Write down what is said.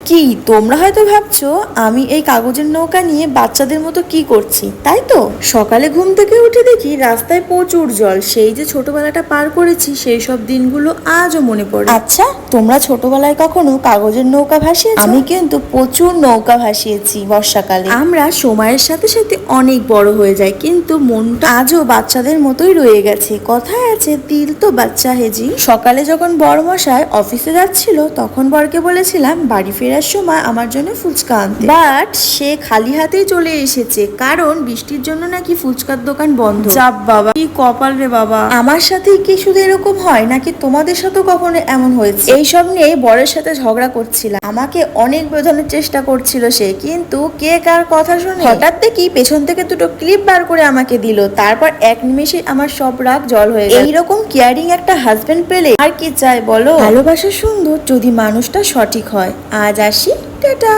কি তোমরা হয়তো ভাবছো আমি এই কাগজের নৌকা নিয়ে বাচ্চাদের মতো কি করছি, তাই তো? সকালে ঘুম থেকে উঠে দেখি রাস্তায় প্রচুর জল। সেই যে ছোটবেলাটা পার করেছি সেই সব দিনগুলো আজও মনে পড়ে। আচ্ছা, তোমরা ছোটবেলায় কখনো কাগজের নৌকা ভাসিয়েছো? আমি কিন্তু প্রচুর নৌকা ভাসিয়েছি বর্ষাকালে। আমরা সময়ের সাথে সাথে অনেক বড় হয়ে যাই, কিন্তু মনটা আজও বাচ্চাদের মতোই রয়ে গেছে। কথায় আছে দিল তো বাচ্চা হেজি। সকালে যখন বড় মশাই অফিসে যাচ্ছিল তখন বরকে বলেছিলাম বাড়ি ফেরার সময় আমার জন্য ফুচকা আনতে, বাট সে খালি হাতেই চলে এসেছে, কারণ বৃষ্টির জন্য নাকি ফুচকার দোকান বন্ধ। চাপ বাবা, কি কপাল রে বাবা। আমার সাথেই কি শুধু এরকম হয় নাকি তোমাদের সাথেও কখনো এমন হয়েছে? এইসব নিয়ে বরের সাথে ঝগড়া করছিলাম। আমাকে অনেক বোঝানোর চেষ্টা করছিল সে, কিন্তু কে কার কথা শুনে হঠাৎ দেখি পেছন থেকে দুটো ক্লিপ বার করে আমাকে দিল। তারপর এক নিমেষে আমার সব রাগ জল হয়ে গেল। এইরকম কেয়ারিং একটা হাজবেন্ড পেলে আর কি চাই বলো? ভালোবাসা সুন্দর যদি মানুষটা সঠিক হয়। আজ আসি, টাটা।